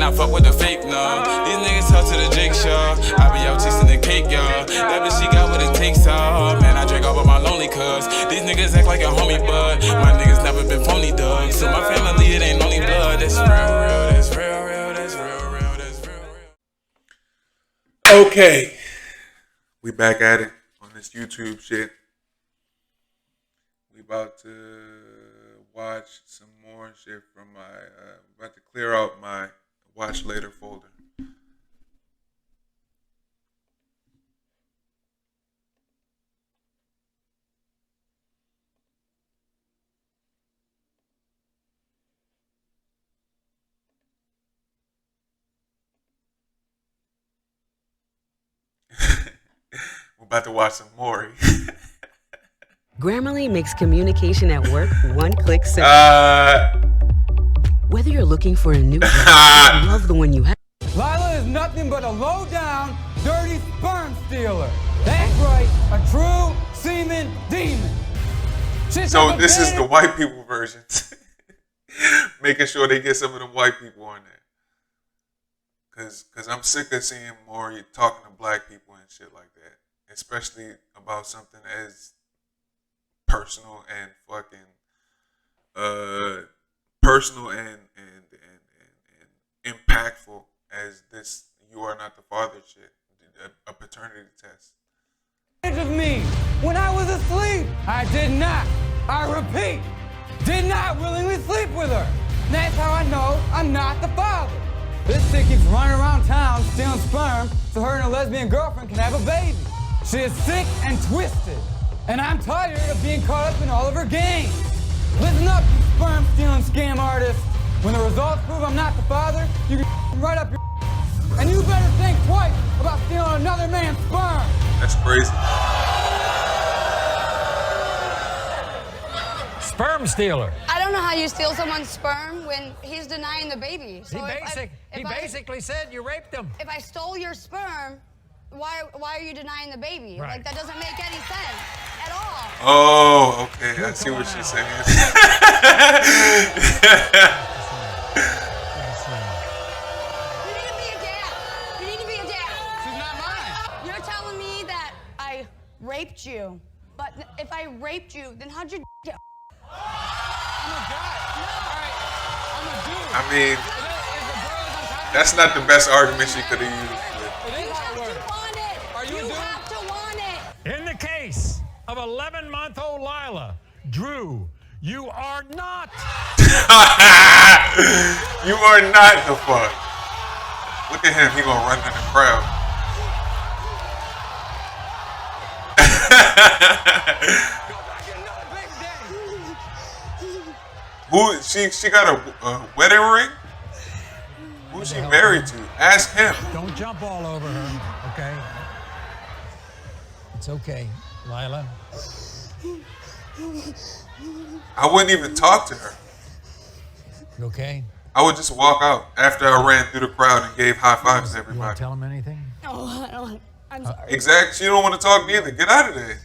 and I fuck with the fake, no. These niggas talk to the Jake Shaw. I be out tasting the cake, y'all. That bitch, she got what it takes, all. Man, I drink all of my lonely cuz. These niggas act like a homie, but my niggas never been phony, dog. So my family, it ain't only blood. That's real, that's real, that's real, that's real. Okay. We back at it on this YouTube shit. We about to watch some more shit from my, about to clear out my watch later folder. We're about to watch some Maury. Grammarly makes communication at work one click simple. Whether you're looking for a new job or love the one you have. Lila is nothing but a low-down, dirty sperm stealer. That's right, a true semen demon. So this is the white people version. Making sure they get some of them white people on there. Cause I'm sick of seeing Maury talking to black people and shit like that. Especially about something as personal and fucking personal and impactful as this "you are not the father" shit, a paternity test. Of me when I was asleep, I did not. I repeat, did not willingly sleep with her. And that's how I know I'm not the father. This chick keeps running around town stealing sperm so her and her lesbian girlfriend can have a baby. She is sick and twisted, and I'm tired of being caught up in all of her games. Listen up, you sperm-stealing scam artists. When the results prove I'm not the father, you can right up your and you better think twice about stealing another man's sperm. That's crazy. Sperm stealer. I don't know how you steal someone's sperm when he's denying the baby. So he basically said you raped him. If I stole your sperm, why are you denying the baby? Right. Like, that doesn't make any sense at all. Oh, okay. I see what she's saying. You need to be a dad. You need to be a dad. She's not mine. You're telling me that I raped you, but if I raped you, then how'd you get? I'm a guy. No. All right. I'm a dude. I mean, that's not the best argument she could have used. You have to want it. You have to want it. In the case of 11-month-old Lila, Drew, you are not. You are not the fuck. Look at him. He gonna run in the crowd. Who she got a wedding ring? Who's she married to? Ask him. Don't jump all over her, okay? It's okay, Lila. I wouldn't even talk to her. You okay? I would just walk out after I ran through the crowd and gave high fives to You want everybody. to tell him anything? No, I don't. I'm sorry. Exactly. She don't want to talk neither. Get out of there.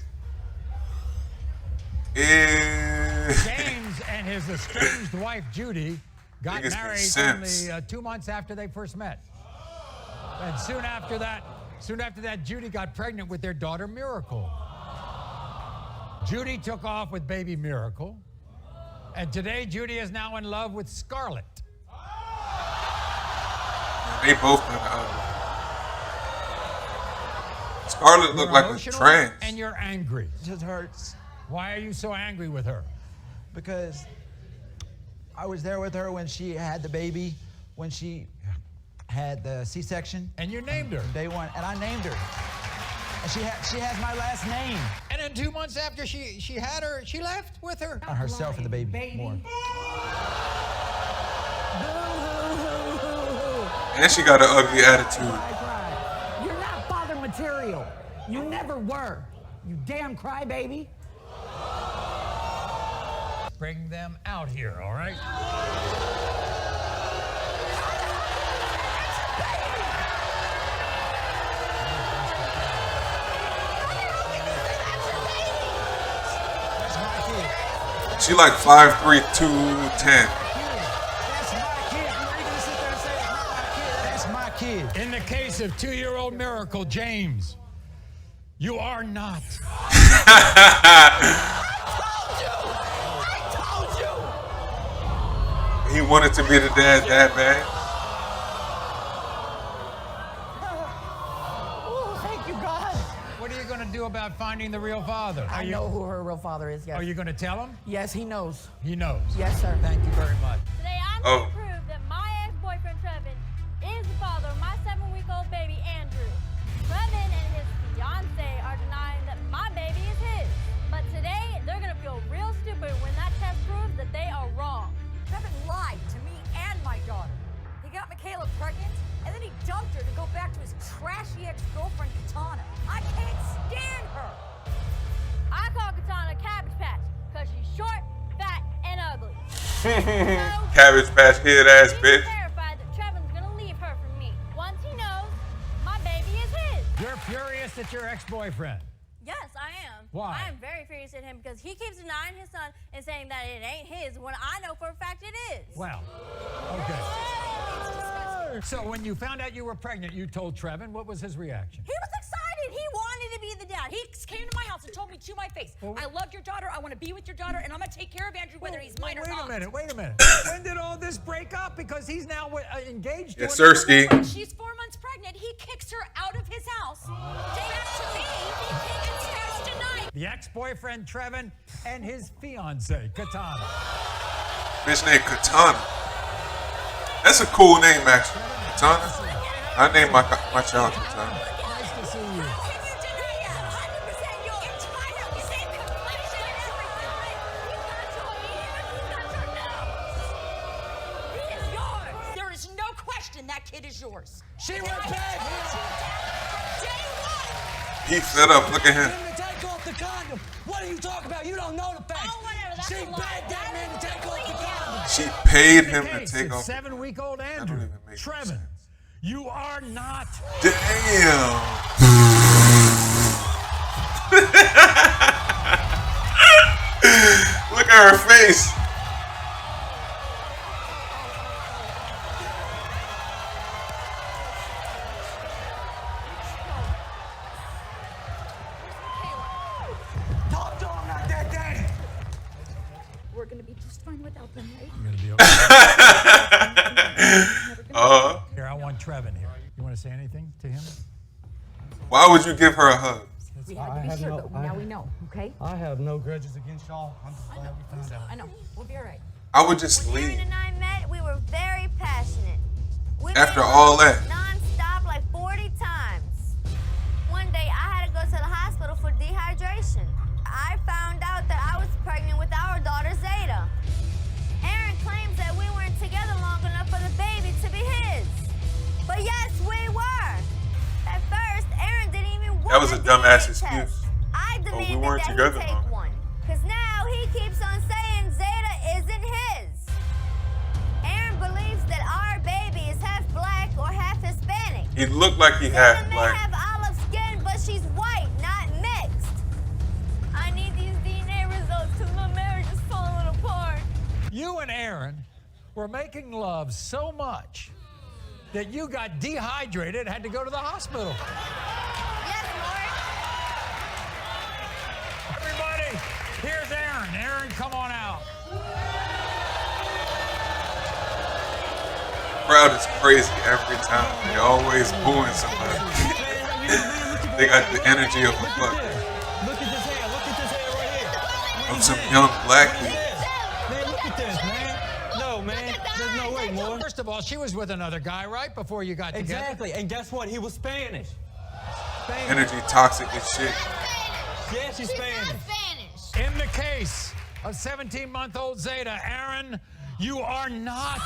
James and his estranged wife, Judy, got married only 2 months after they first met. And soon after that, Judy got pregnant with their daughter, Miracle. Judy took off with baby Miracle. And today, Judy is now in love with Scarlett. They both kind of ugly. Scarlett looked like a trans. And you're angry. It just hurts. Why are you so angry with her? Because I was there with her when she had the baby, when she had the C-section. And you named her. Day one, and I named her. And she has my last name. And then 2 months after she had her, she left with her. On herself and the baby. More. And she got an ugly attitude. You're not father material. You never were. You damn crybaby. Bring them out here, all right? She like 5'3", 210. kid. In the case of 2-year-old Miracle James, you are not. He wanted to be the dad that bad. Oh, thank you, God. What are you going to do about finding the real father? I know who her real father is, yes. Are you going to tell him? Yes, he knows. He knows. Yes, sir. Thank you very much. Today I'm going to prove that my ex-boyfriend Trevin is the father of my 7-week-old baby Andrew. Trevin and his fiance are denying that my baby is his. But today they're going to feel real stupid when that test proves that they are wrong. Trevin lied to me and my daughter. He got Michaela pregnant, and then he dumped her to go back to his trashy ex-girlfriend, Katana. I can't stand her. I call Katana Cabbage Patch because she's short, fat, and ugly. Cabbage Patch head ass bitch. He's terrified that Trevin's going to leave her for me. Once he knows, my baby is his. You're furious at your ex-boyfriend. Yes, I am. Why? I am very furious at him because he keeps denying his son and saying that it ain't his when I know for a fact it is. Well, okay. So when you found out you were pregnant, you told Trevin. What was his reaction? He was excited. He wanted to be the dad. He came to my house and told me to my face, I love your daughter, I want to be with your daughter, and I'm going to take care of Andrew whether he's mine or not. Wait a minute. When did all this break up? Because he's now engaged to Yes, another Sirski. woman. She's 4 months pregnant. He kicks her out of his house. Back to me. He text tonight. The ex-boyfriend, Trevin, and his fiancée, Katana. Bitch named Katana. That's a cool name, actually. Katana. I named my child Katana. Nice to see you. There is no question that kid is yours. She went back. He fed up. Look at him. To take off the condom. What are you talking about? You don't know the facts. Oh, whatever. That's She a lie. begged that man to take off the condom. She paid him to Case take of off. 7-week-old That Andrew. don't even make Trevin, sense. you are not. Damn. Look at her face. Talk to him like that, Daddy. We're going to be just fine without them, right? You're gonna be okay. Here, I want Trevin here. You want to say anything to him? Why would you give her a hug? We had to be sure, but now we know, okay? I have no grudges against y'all. I'm just glad we found out. I know. We'll be all right. I would just When leave. Aaron and I met, we were very passionate. We After made all love that. non-stop like 40 times. One day I had to go to the hospital for dehydration. I found out that I was pregnant with our daughter Zeta. Aaron claims that we weren't together long enough for the baby to be his. But yes, we were. At first, Aaron didn't even want That was a DNA dumbass test. excuse. I we demanded weren't that together he take long. one. Because now he keeps on saying Zeta isn't his. Aaron believes that our baby is half black or half Hispanic. He looked like he Zeta had may black. have olive skin, but she's white, not mixed. I need these DNA results because my marriage is falling apart. You and Aaron were making love so much that you got dehydrated and had to go to the hospital. Yes, Maury. Everybody, here's Aaron. Aaron, come on out. Crowd is crazy every time. They always booing somebody. They got the energy of a fuck. Look at this hair. Look at this hair right here. Of some young black people. Man, look at this, man. No, man. There's no way, more. First of all, she was with another guy, right, before you got together? Exactly. And guess what? He was Spanish. Energy toxic as shit. Yeah, she's Spanish. In the case of 17-month-old Zeta, Aaron, you are not.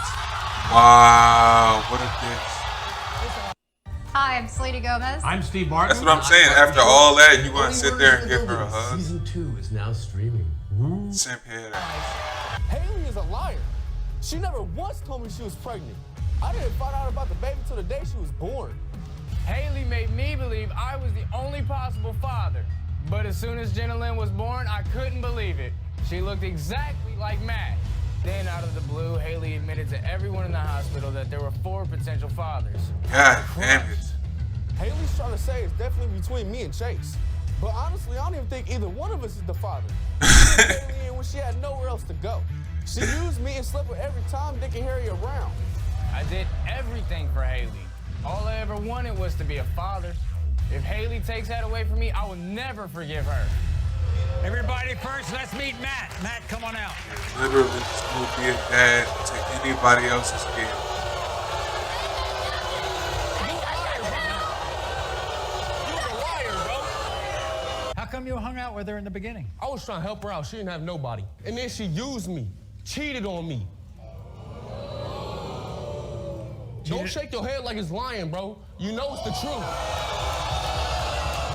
Wow, what a bitch. Hi, I'm Selena Gomez. I'm Steve Martin. That's what I'm saying. After all that, you want to sit there and give her a hug? Season 2 is now streaming. Simp head ass. Haley is a liar. She never once told me she was pregnant. I didn't find out about the baby till the day she was born. Haley made me believe I was the only possible father. But as soon as Jenna Lynn was born, I couldn't believe it. She looked exactly like Matt. Then, out of the blue, Haley admitted to everyone in the hospital that there were 4 potential fathers. God damn it. Haley's trying to say it's definitely between me and Chase. But honestly, I don't even think either one of us is the father. She took Haley in when she had nowhere else to go. She used me and slept with every Tom, Dick, and Harry around. I did everything for Haley. All I ever wanted was to be a father. If Haley takes that away from me, I will never forgive her. Everybody first, let's meet Matt. Matt, come on out. Literally, this will be a dad to anybody else's kid. How come you hung out with her in the beginning? I was trying to help her out. She didn't have nobody. And then she used me, cheated on me. Don't shake your head like it's lying, bro. You know it's the truth.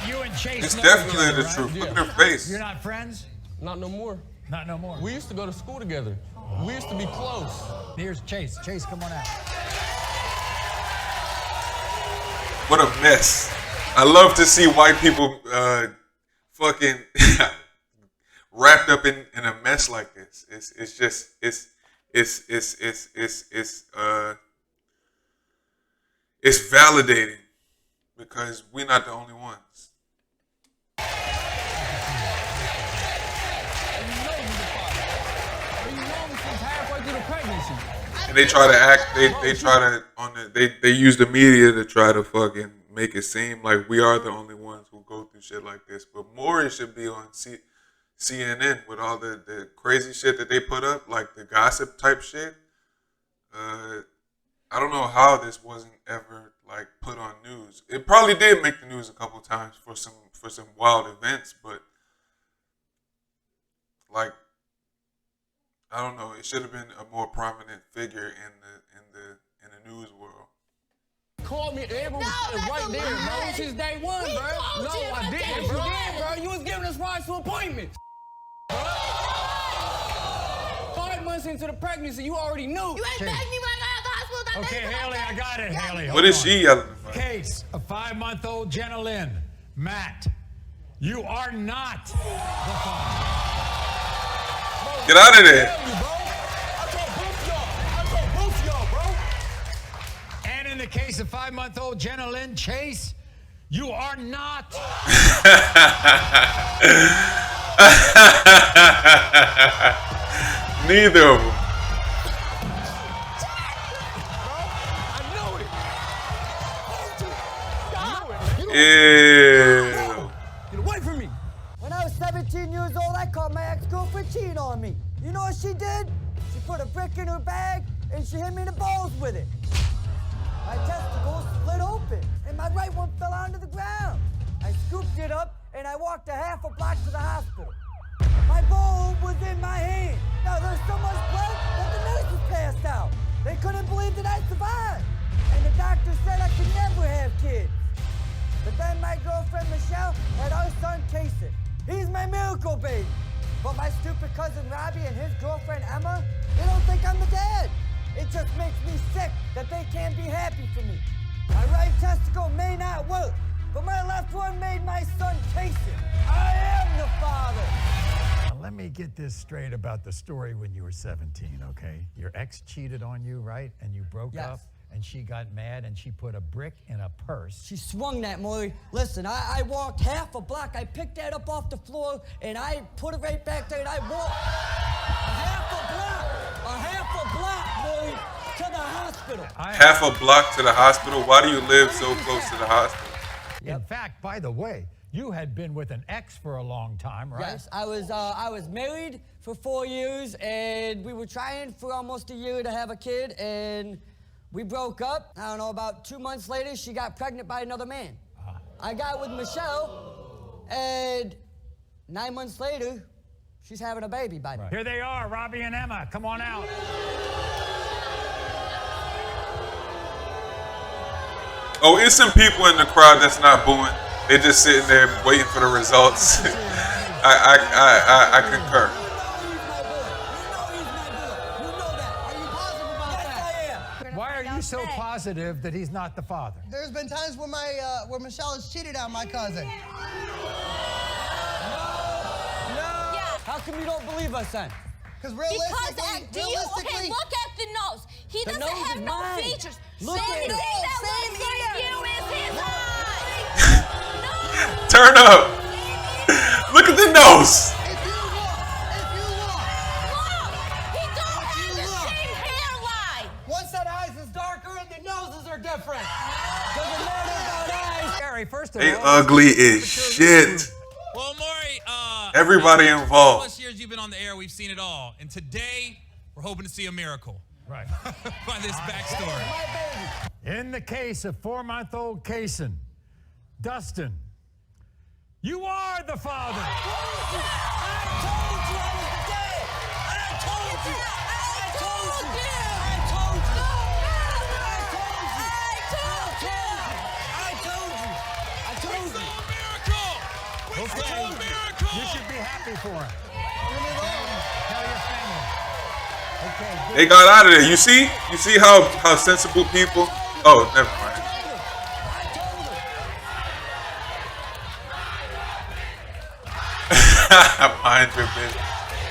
You and Chase It's know definitely each other, the right? truth. Look at her face. You're not friends? Not no more. Not no more. We used to go to school together. We used to be close. Here's Chase. Chase, come on out. What a mess. I love to see white people fucking wrapped up in a mess like this. It's validating because we're not the only ones. And they try to act. They try to they use the media to try to fucking make it seem like we are the only ones who go through shit like this. But Maury should be on CNN with all the crazy shit that they put up, like the gossip type shit. I don't know how this wasn't ever like put on news. It probably did make the news a couple times for some wild events, but like I don't know. It should have been a more prominent figure in the news world. Called me, Amber was right there, bro. Since day one, bro. No, I didn't, You bro. did, bro. You was giving us rides to appointments. 5 months into the pregnancy, you already knew. You ain't begged me when I got out of the hospital. Okay, Haley, I got it, Haley. What is she yelling about? Case of 5-month-old Jenna Lynn. Matt, you are not the father. Get out of there. And in the case of 5-month-old Jenna Lynn Chase, you are not. Neither of them. Ew. Get away from me. When I was 17 years old, I caught my ex-girlfriend cheating on me. You know what she did? She put a brick in her bag and she hit me in the balls with it. My testicles split open and my right one fell onto the ground. I scooped it up and I walked a half a block to the hospital. My bulb was in my hand. Now there's so much blood that the nurses passed out. They couldn't believe that I survived. And the doctor said I could never have kids. But then my girlfriend Michelle had our son Casey. He's my miracle baby. But my stupid cousin Robbie and his girlfriend Emma, they don't think I'm the dad. It just makes me sick that they can't be happy for me. My right testicle may not work, but my left one made my son Casey. I am the father. Now, let me get this straight about the story when you were 17, okay? Your ex cheated on you, right? And you broke up? And she got mad and she put a brick in a purse. She swung that, Maury. Listen, I walked half a block. I picked that up off the floor and I put it right back there and I walked a half a block, Maury, to the hospital. Half a block to the hospital? Why do you live so close to the hospital? In fact, by the way, you had been with an ex for a long time, right? Yes, I was married for 4 years and we were trying for almost a year to have a kid and we broke up. I don't know, about 2 months later, she got pregnant by another man. I got with Michelle, and 9 months later, she's having a baby by me. Here they are, Robbie and Emma. Come on out. Oh, it's some people in the crowd that's not booing. They're just sitting there waiting for the results. I concur. Why are you so positive that he's not the father? There's been times when where Michelle has cheated on my cousin. How come you don't believe us then? Because realistically, okay, look at the nose. He doesn't have no features. Look at it. Thing that looks like you is his eye. Turn up. Look at the nose. One set of eyes is darker and the noses are different. Doesn't matter about eyes. Gary, first of They all, ugly as shit. Well, Maury, everybody involved. Plus years you've been on the air, we've seen it all. And today, we're hoping to see a miracle. Right. By this backstory. In the case of 4-month-old Kaysen, Dustin, you are the father. Okay. You should be happy for him. Tell your family. Okay. They got out of there. You see how sensible people. Oh, never mind. Mind your business.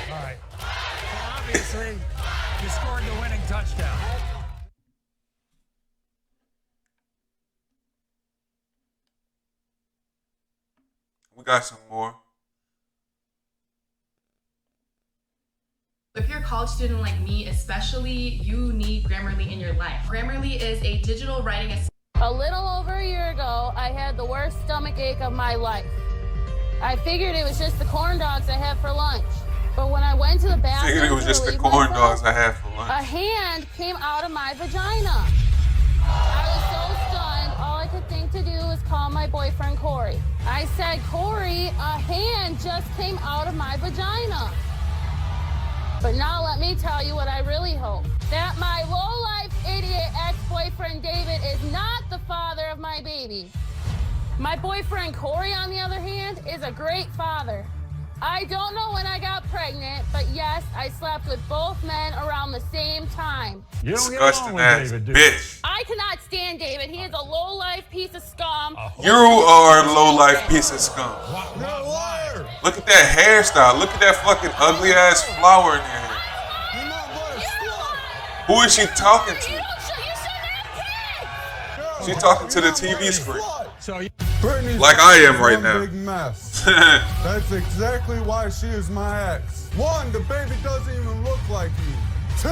All right. So obviously, you scored the winning touchdown. We got some more. If you're a college student like me, especially, you need Grammarly in your life. Grammarly is a digital writing assistant. A little over a year ago, I had the worst stomach ache of my life. I figured it was just the corn dogs I had for lunch. But when I went to the bathroom, Figured it was just the corn dogs I had for lunch. a hand came out of my vagina. I was so stunned, all I could think to do was call my boyfriend Corey. I said, Corey, a hand just came out of my vagina. But now let me tell you what I really hope. That my low-life idiot ex-boyfriend David is not the father of my baby. My boyfriend Corey, on the other hand, is a great father. I don't know when I got pregnant, but yes, I slept with both men around the same time. You don't Disgusting ass bitch. I cannot stand David. He is a low-life piece of scum. You are a low-life piece of scum. Look at that hairstyle. Look at that fucking ugly ass flower in your hair. Who is she talking to? She's talking to the TV screen. Like I am right now. Big mess. That's exactly why she is my ex. 1, the baby doesn't even look like me. 2,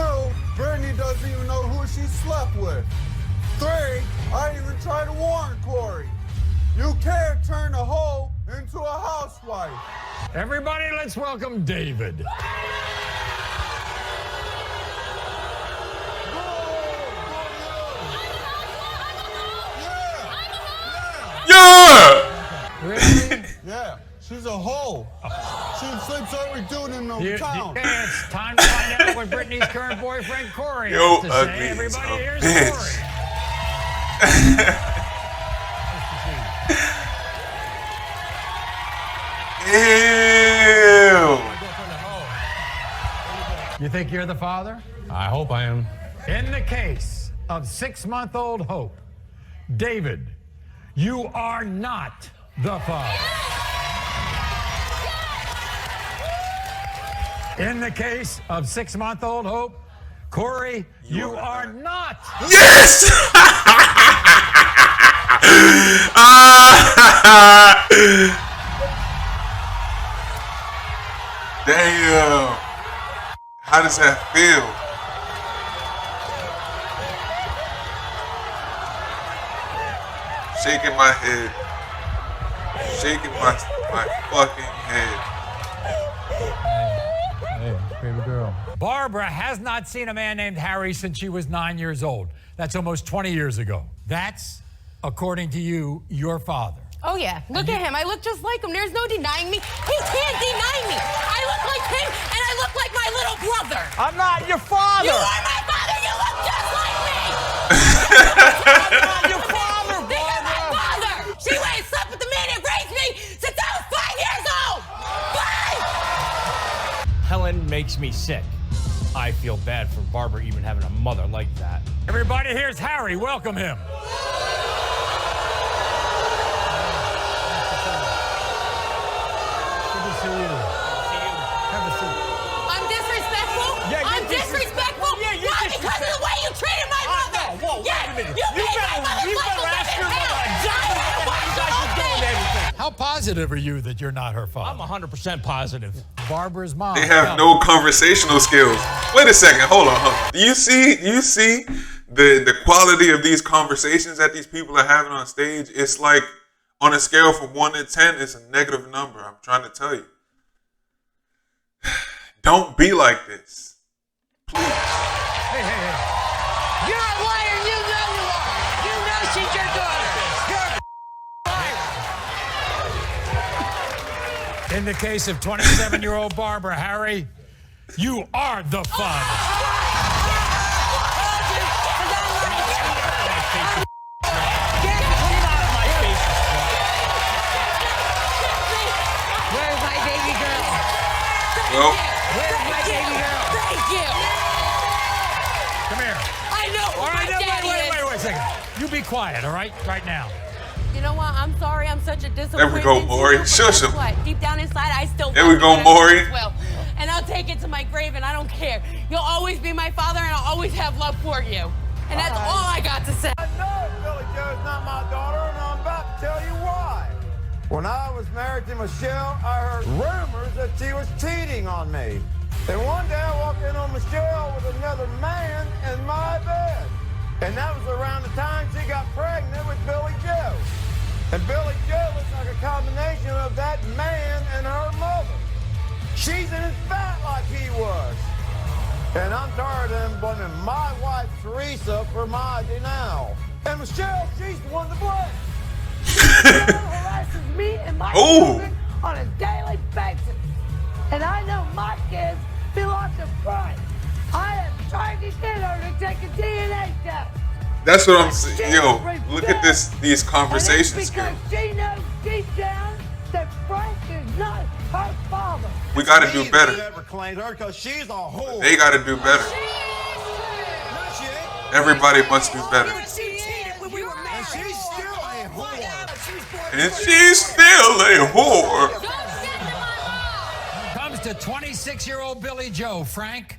Brittany doesn't even know who she slept with. 3, I even tried to warn Corey. You can't turn a hoe into a housewife. Everybody, let's welcome David. Yeah! Really? Yeah. She's a hoe. She sleeps every dude in the town. It's time to find out what Brittany's current boyfriend Corey Yo, has to ugly say. Everybody, here's bitch. Corey. Ew. You think you're the father? I hope I am. In the case of 6-month-old Hope, David, you are not the father. In the case of 6-month-old Hope, Corey, you are not. Yes! Damn. How does that feel? Shaking my head. Shaking my fucking head. Hey, baby girl. Barbara has not seen a man named Harry since she was 9 years old. That's almost 20 years ago. That's, according to you, your father. Oh, yeah. Look at him. I look just like him. There's no denying me. He can't deny me. I look like him, and I look like my little brother. I'm not your father. You are my father. You look just like me. I'm not your father, Think of my father. She went and slept with the man that raised me since I was 5 years old. Bye. Helen makes me sick. I feel bad for Barbara even having a mother like that. Everybody, here's Harry. Welcome him. I'm disrespectful a minute. You better ask your mother exactly what you guys are doing everything. How positive are you that you're not her father? I'm 100% positive. Barbara's mom. They have no conversational skills. Wait a second. Hold on. Do you see the quality of these conversations that these people are having on stage? It's like on a scale from 1 to 10, it's a negative number. I'm trying to tell you. Don't be like this. Please. Hey. You're a liar. You know you are. You know she's your daughter. You're a liar. In the case of 27-year-old Barbara, Harry, you are the father. Where's my baby girl? Well, Where's my baby girl? Thank you. Come here. I know who All right, my daddy is. wait a second. You be quiet, all right? Right now. You know what? I'm sorry. I'm such a disappointment. There we go, Maury. But Shush guess him. what? Deep down inside, I still. There we go, Maury. Well, and I'll take it to my grave, and I don't care. You'll always be my father, and I'll always have love for you. And that's all I got to say. I know Billy Joe's not my daughter, and I'm about to tell you why. When I was married to Michelle, I heard rumors that she was cheating on me. And one day I walked in on Michelle with another man in my bed. And that was around the time she got pregnant with Billy Joe. And Billy Joe looks like a combination of that man and her mother. She's in his fat like he was. And I'm tired of them blaming my wife, Teresa, for my denial. And Michelle, she's the one to blame. Michelle harasses me and my children on a daily basis. And I know my kids belong to Christ. I have tried to get her to take a DNA test. That's what I'm saying. Yo, look at these conversations. Because she knows deep down that Frank is not her father. We got to do better. Never claimed her because she's a whore. They got to do better. Everybody must do better. And she's still a whore. And she's still a whore. Comes to 26-year-old Billy Joe, Frank.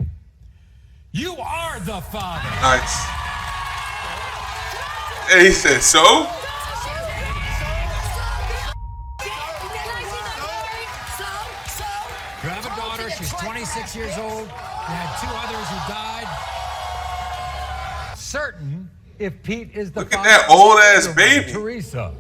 You are the father. Nice. And he said, so? You have a daughter. She's 26 years old. You had 2 others who died. Certain if Pete is the Look father at that old-ass baby. Teresa.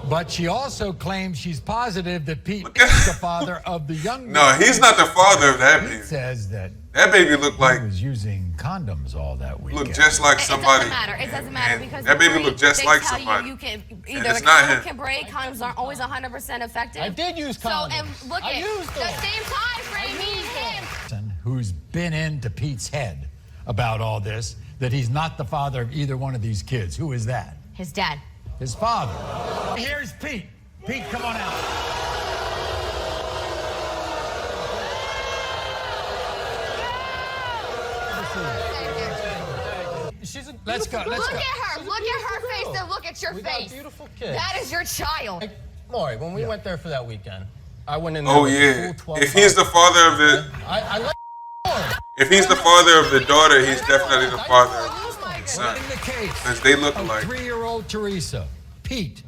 But she also claims she's positive that Pete is the father of the young. No, he's not the father of that Pete baby. says that baby looked like he was using condoms all that week. Looked just like somebody. It doesn't matter. It doesn't matter because that baby looked just like tell somebody. You can And either it's a not condom him. can break. Condoms aren't always 100% effective. I did use condoms. So and look I at used the them. same time frame. Me and him. Who's been into Pete's head about all this, that he's not the father of either one of these kids. Who is that? His dad. His father. Here's Pete. Pete, come on out. Let's go. Look at her. Look at her face and look at your We got face. beautiful kids. That is your child. Hey, Maury, when we went there for that weekend, I went in there Oh with yeah. the full 12 If he's the father of the I like if he's the father of the daughter, he's definitely the father of the son. In the case Because they look of alike. 3-year-old Teresa, Pete,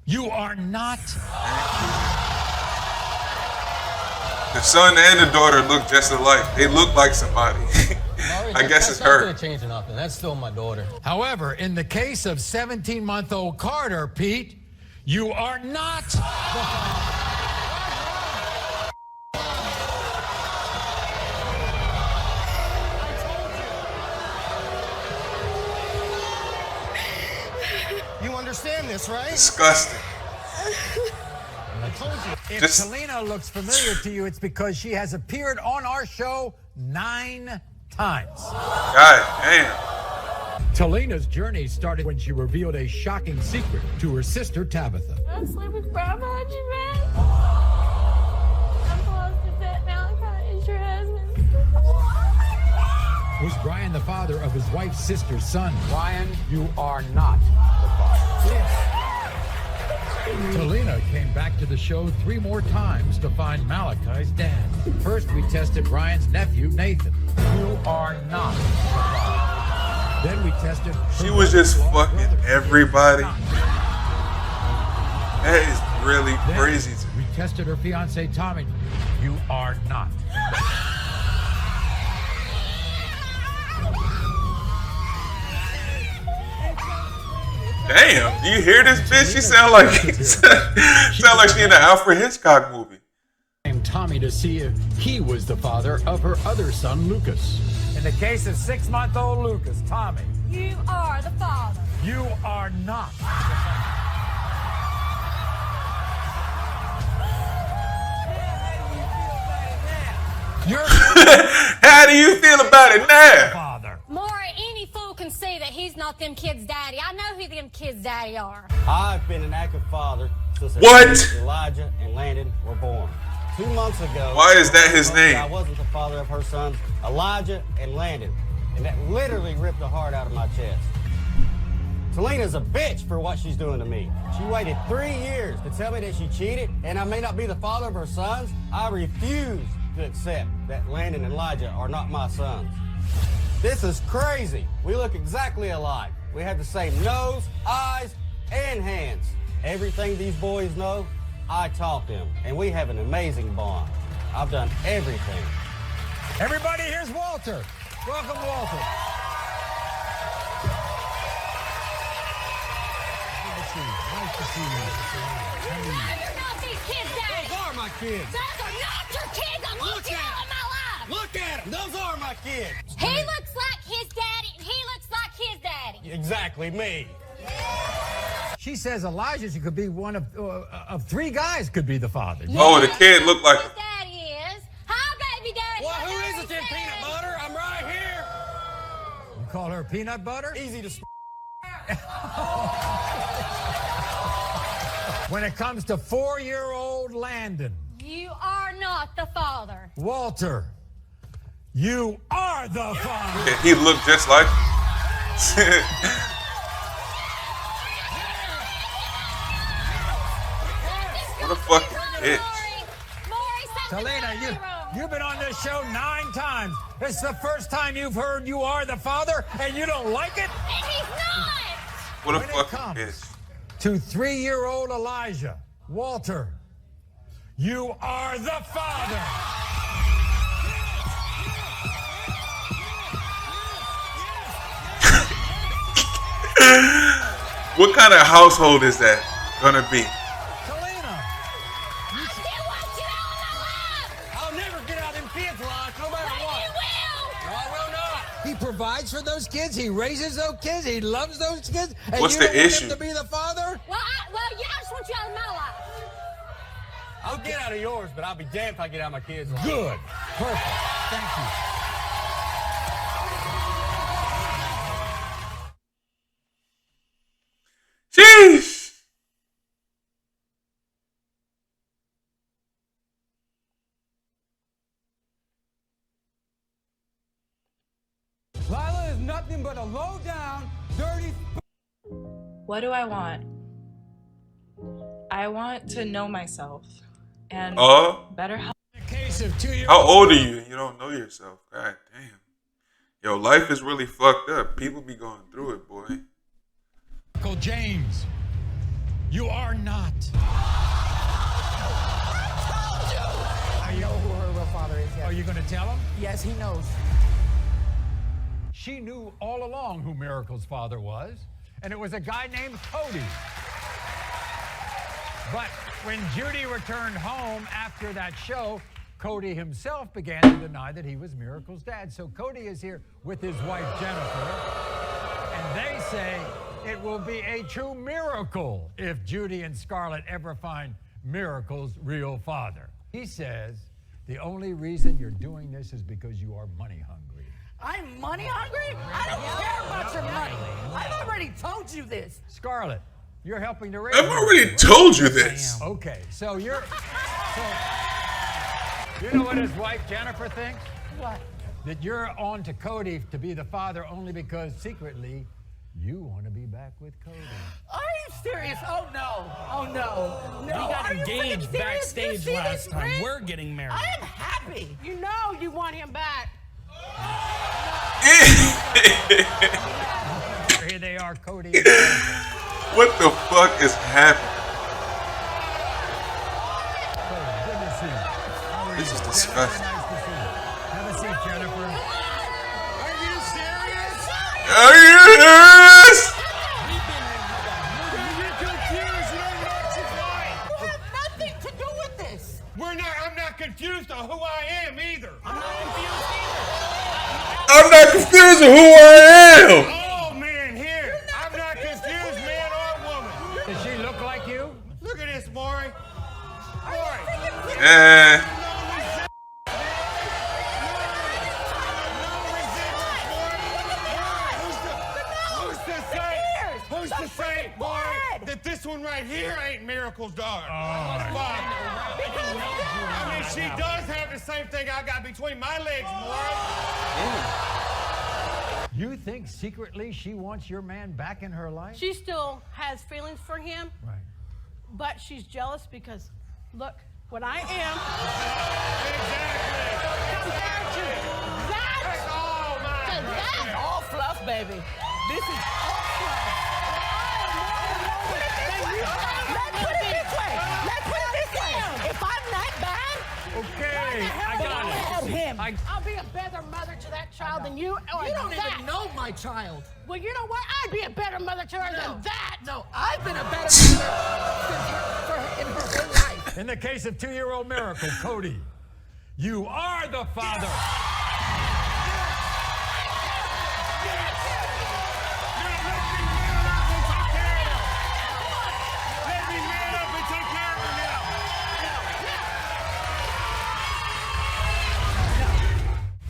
you are not. The son and the daughter look just alike. They look like somebody. I guess it's That's not her. gonna change nothing. That's still my daughter. However, in the case of 17-month-old Carter, Pete, you are not. You understand this, right? Disgusting. I told you. If Just- Talina looks familiar to you, it's because she has appeared on our show 9 times. God damn. Talina's journey started when she revealed a shocking secret to her sister Tabitha. I sleep with Grandma and Jermaine. I'm supposed to bet Malachi is your husband. Was Brian the father of his wife's sister's son? Brian, you are not the father. Talina came back to the show 3 more times to find Malachi's dad. First, we tested Brian's nephew, Nathan. You are not the father. Then we tested. She was just fucking everybody. That is really crazy to me. We tested her fiance Tommy. You are not. Damn, do you hear this bitch? She sound like she in an Alfred Hitchcock movie. Tommy to see if he was the father of her other son, Lucas. In the case of 6-month-old Lucas, Tommy. You are the father. You are not. How do you feel about it now? Father. Maury, any fool can see that he's not them kids' daddy. I know who them kids' daddy are. I've been an active father since Elijah and Landon were born. 2 months ago. Why is that his name? I wasn't the father of her sons, Elijah and Landon. And that literally ripped the heart out of my chest. Selena's a bitch for what she's doing to me. She waited 3 years to tell me that she cheated, and I may not be the father of her sons. I refuse to accept that Landon and Elijah are not my sons. This is crazy. We look exactly alike. We have the same nose, eyes, and hands. Everything these boys know, I taught them, and we have an amazing bond. I've done everything. Everybody, here's Walter. Welcome, Walter. Nice to see you. You're not these kids' daddy. Those are my kids. Those are not your kids. I want you out of my life. Look at them. Those are my kids. He looks like his daddy, and he looks like his daddy. Exactly me. She says Elijah could be one of 3 guys could be the father. Oh, the kid looked like His daddy is. Hi, baby daddy. Well, who is it then, peanut butter? I'm right here. You call her peanut butter? Easy to When it comes to 4-year-old Landon. You are not the father. Walter, you are the father. Yeah, he looked just like him. What a fucking bitch. Selena, you've been on this show 9 times. This is the first time you've heard you are the father, and you don't like it? And he's not. What a When it fucking comes bitch. to 3-year-old Elijah, Walter, you are the father. What kind of household is that gonna be? I'll never get out of them kids' lives, no matter what. You will. No, I will not. He provides for those kids. He raises those kids. He loves those kids. And What's you the don't want issue? him to be the father? Well, yeah, I just want you out of my life. I'll get out of yours, but I'll be damned if I get out of my kids' lives. Good. Perfect. Thank you. Jeez. Lila is nothing but a low-down, dirty... What do I want? I want to know myself and better help. How old are you? You don't know yourself. God damn. Yo, life is really fucked up. People be going through it, boy. Uncle James, you are not. I know who her real father is. Yes. Are you going to tell him? Yes, he knows. She knew all along who Miracle's father was, and it was a guy named Cody. But when Judy returned home after that show, Cody himself began to deny that he was Miracle's dad. So Cody is here with his wife, Jennifer, and they say it will be a true miracle if Judy and Scarlett ever find Miracle's real father. He says the only reason you're doing this is because you are money hungry. I'm money hungry? I don't care about your money. I've already told you this. Scarlett, you're helping to raise. I've already told you this. Okay, so you're. You know what his wife Jennifer thinks? What? That you're on to Cody to be the father only because secretly you want to be back with Cody. Are you serious? Oh no. Oh no. No. We got Are you freaking engaged serious? backstage You see last this time. ring? We're getting married. I am happy. You know you want him back. here they are, Cody. What the fuck is happening? Good to see you. How are This you? is disgusting. Nice to see you. Have a seat, Jennifer. Are you serious? Are you serious? You're confused. You don't know what you're doing. You have nothing to do with this. I'm not confused on who I am either. I'm not confused either. I'm not confused with who I am. Oh, man, here. I'm not confused, man or woman. Does she look like you? Look at this, Maury. Maury. Who's to say, Maury, that this one right here ain't Miracle's daughter? I mean, she does have the same thing I got between my legs, Maury. You think secretly she wants your man back in her life? She still has feelings for him. Right. But she's jealous because, look, what I am. That's all fluff, baby. This is all fluff. Let's put it this way. If I'm that bad, okay, I got it. him. I'll be a better mother to that child than you. Or You don't that. even know my child. Well, you know what? I'd be a better mother to her than that. No, I've been a better mother in her whole life. In the case of 2-year-old Miracle, Cody, you are the father.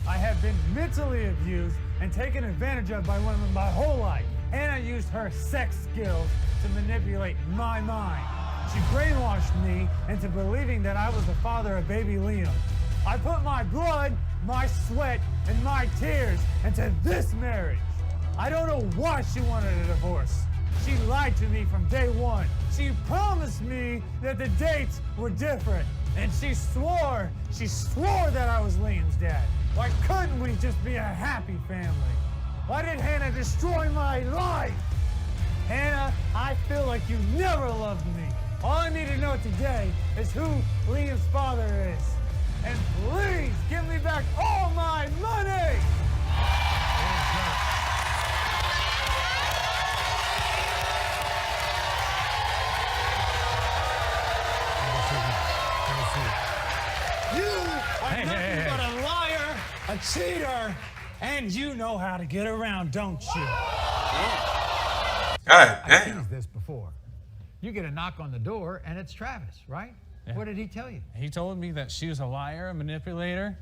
I have been mentally abused and taken advantage of by women my whole life. Hannah used her sex skills to manipulate my mind. She brainwashed me into believing that I was the father of baby Liam. I put my blood, my sweat, and my tears into this marriage. I don't know why she wanted a divorce. She lied to me from day one. She promised me that the dates were different. And she swore that I was Liam's dad. Why couldn't we just be a happy family? Why did Hannah destroy my life? Hannah, I feel like you never loved me. All I need to know today is who Liam's father is. And please give me back all my money! You are nothing but a liar, a cheater, and you know how to get around, don't you? God I've damn. teased this before. You get a knock on the door, and it's Travis, right? Yeah. What did he tell you? He told me that she was a liar, a manipulator,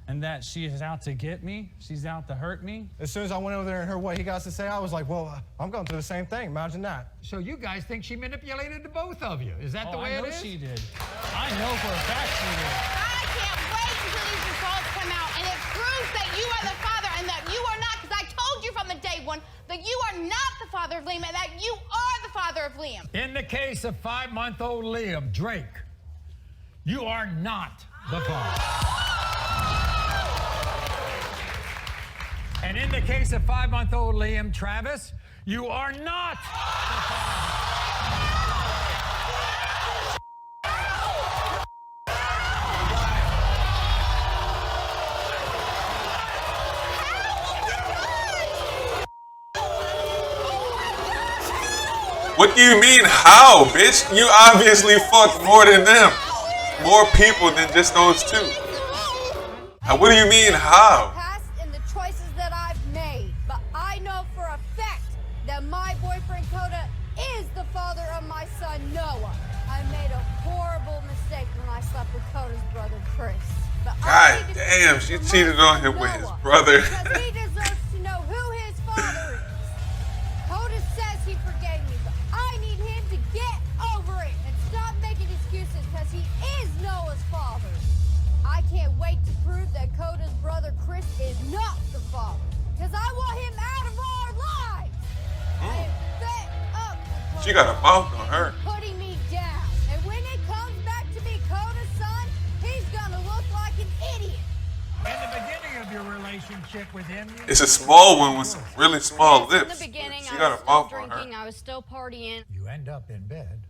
and that she is out to get me. She's out to hurt me. As soon as I went over there and heard what he got to say, I was like, well, I'm going through the same thing. Imagine that. So you guys think she manipulated the both of you? Is that the way I it know is? she did. I know for a fact she did. I can't wait until these results come out and it proves that you are the father and that you are not, because I told you from the day one that you are not the father of Liam and that you are the father of Liam. In the case of 5-month-old Liam, Drake, you are not the father. And in the case of 5-month-old Liam, Travis, you are not the father. What do you mean how, bitch? You obviously fucked more than them. More people than just those two. What do you mean how? Past and the choices that I've made, but I know for a fact that my boyfriend Coda is the father of my son Noah. I made a horrible mistake when I slept with Coda's brother Chris. But God damn, she cheated on him with his brother. because he deserves to know who his father is. Coda says he forgave me, but I need him to get over it and stop making excuses because he is Noah's father. I can't wait to prove that Coda's brother Chris is not the father, because I want him out of our lives. I am fed up with She got a mouth on her. putting me down. And when it comes back to be Coda's son, he's gonna look like an idiot. In the beginning of your relationship, relationship with him. It's a small one with some really small lips. In the beginning, She I got was a still mouth on her. drinking. I was still partying. You end up in bed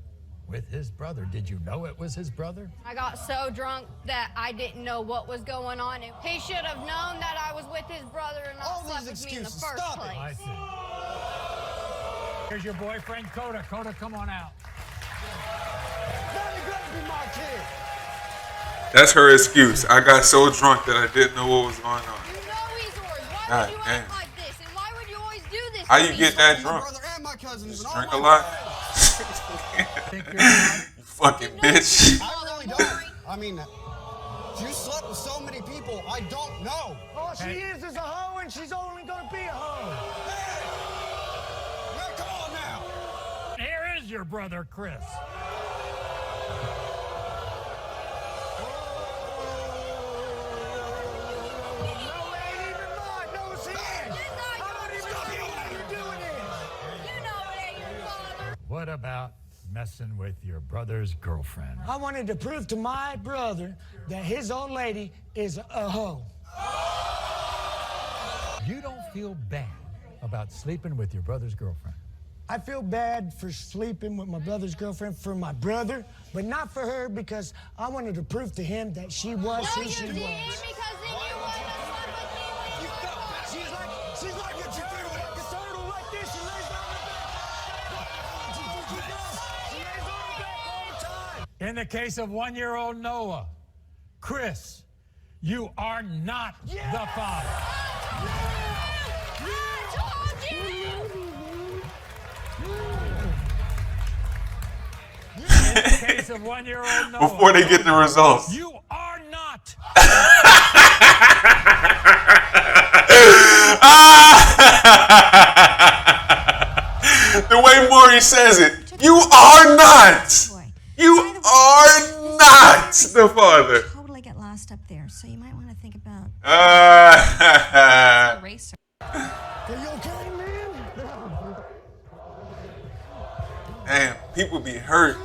with his brother. Did you know it was his brother? I got so drunk that I didn't know what was going on. He should have known that I was with his brother and not slept with me in the first place. I see. Here's your boyfriend, Coda. Coda, come on out. That's her excuse. I got so drunk that I didn't know what was going on. You know he's yours. Why God would you damn. act like this? And why would you always do this? How to you me? get that drunk? Just drink a lot? You fucking bitch. I really don't. I mean, you slept with so many people, I don't know. All she is a hoe, and she's only gonna be a hoe. Man, come on now. Here is your brother, Chris. What about messing with your brother's girlfriend? I wanted to prove to my brother that his old lady is a hoe. You don't feel bad about sleeping with your brother's girlfriend? I feel bad for sleeping with my brother's girlfriend for my brother, but not for her because I wanted to prove to him that she was who she was. She's like what you do with a turtle like this. She lays on her back all the time. In the case of 1-year-old Noah, Chris, you are not the father. In the case of 1-year-old Noah, Before they get the results. you are not. The way Maury says it, you are not. You are not the father. Totally get lost up there, so you might want to think about eraser. Are you okay, man? Damn, people be hurt.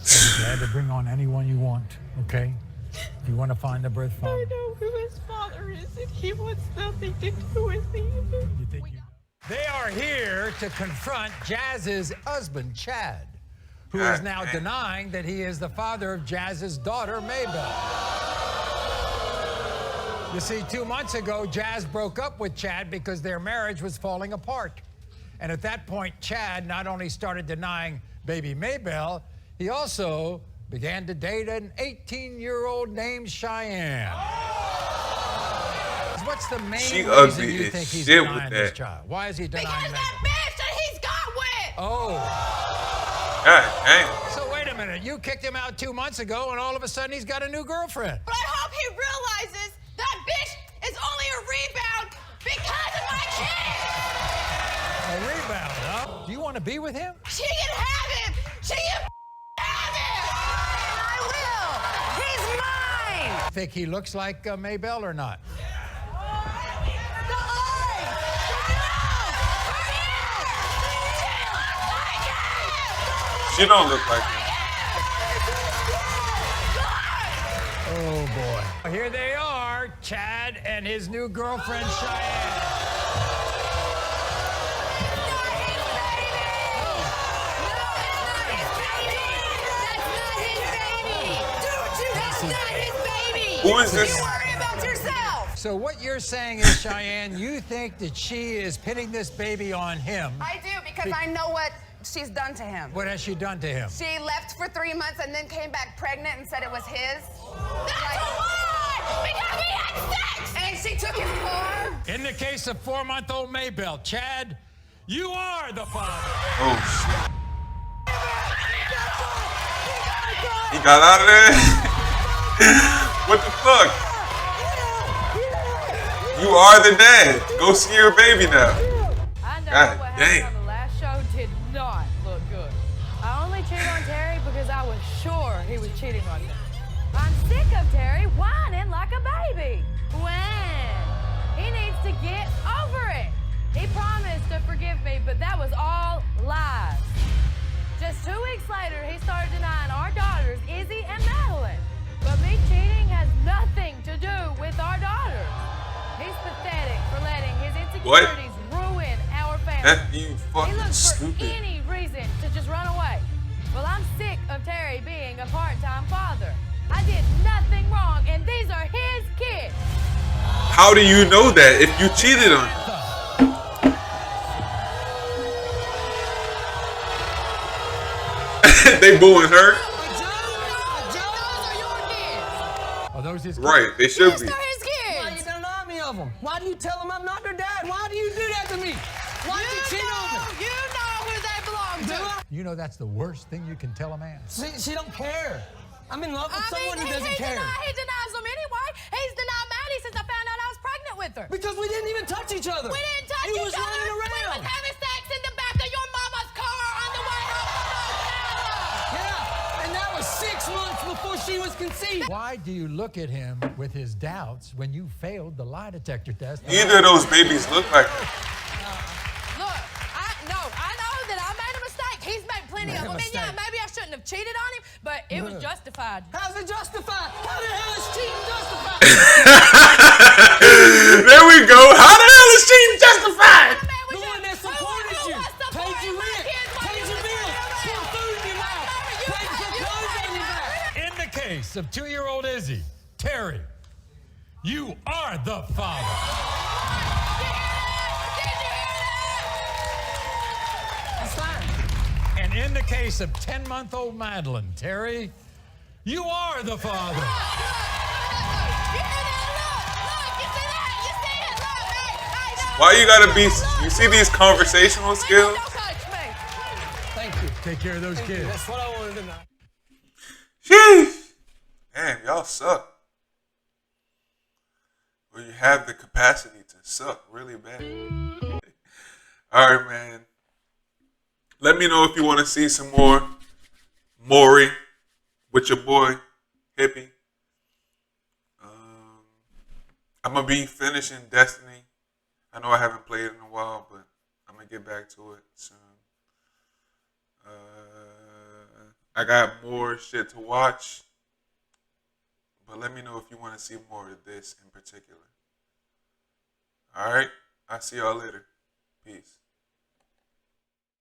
You're glad to bring on anyone you want, okay? If you want to find the birth father. I know who his father is, and he wants nothing to do with me. You think you know? They are here to confront Jazz's husband, Chad, who is now denying that he is the father of Jazz's daughter, Maybell. You see, 2 months ago, Jazz broke up with Chad because their marriage was falling apart. And at that point, Chad not only started denying baby Maybell, he also began to date an 18-year-old named Cheyenne. What's the main reason you think he's denying this child? Why is he denying Because that bitch that he's got with! Oh. God damn. So wait a minute, you kicked him out 2 months ago and all of a sudden he's got a new girlfriend. But I hope he realizes that bitch is only a rebound because of my kid! A rebound, huh? Do you want to be with him? She can have him! She can have him! I will! He's mine! Think he looks like Maybell or not? She don't look like him. Oh boy. Here they are, Chad and his new girlfriend, Cheyenne. Who is this? You worry about yourself! So what you're saying is, Cheyenne, you think that she is pinning this baby on him. I do, because I know what she's done to him. What has she done to him? She left for 3 months and then came back pregnant and said it was his. That's a lie! Because we had sex! And she took his car. In the case of 4-month-old Maybell, Chad, you are the father. Oh, shit. He got out of there? What the fuck? You are the dad. Go see your baby now. I know God what damn. happened on the last show did not look good. I only cheated on Terry because I was sure he was cheating on me. I'm sick of Terry whining like a baby. When? He needs to get over it. He promised to forgive me, but that was all lies. Just 2 weeks later, he started denying our daughters, Izzy and Madeline. But me cheating has nothing to do with our daughters. insecurities ruin our family. That you He fucking looks for stupid. any reason to just run away. Well, I'm sick of Terry being a part-time father. I did nothing wrong, and these are his kids. How do you know that if you cheated on him? They booing her? Are those his kids? Right, they should be. These are his kids. Why you got an army of them? Why do you tell them I'm not their dad? Why do you do that to me? Why did you cheat on me? You know who they belong to. You know that's the worst thing you can tell a man. She don't care. I'm in love with someone who doesn't care. He denies them anyway. He's denied Maddie since I found out I was pregnant with her. Because we didn't even touch each other. We didn't touch He each was other. running We around. was having sex in the back of your mama's car on the way home from Ocala. Yeah, and that was 6 months before she was conceived. Why do you look at him with his doubts when you failed the lie detector test? Neither of those babies look like her. Look, I know that I made a mistake. He's made plenty of them. And yeah, maybe I shouldn't have cheated on him, but it was justified. How's it justified? How the hell is cheating justified? There we go. How the hell is cheating justified? The one that supported you, paid you rent, paid your bills, put food in your mouth, paid for clothes on your back. In the case of 2-year-old Izzy, Terry, you are the father. That's fine. And in the case of 10-month-old Madeline, Terry, you are the father. Why you gotta be? You see these conversational skills? Thank you. Take care of those kids. That's what I wanted to know. Sheesh. Damn, y'all suck. Or you have the capacity to suck really bad. All right, man. Let me know if you want to see some more Maury with your boy, Hippie. I'm going to be finishing Destiny. I know I haven't played it in a while, but I'm going to get back to it soon. I got more shit to watch. But let me know if you want to see more of this in particular. All right? I'll see y'all later. Peace.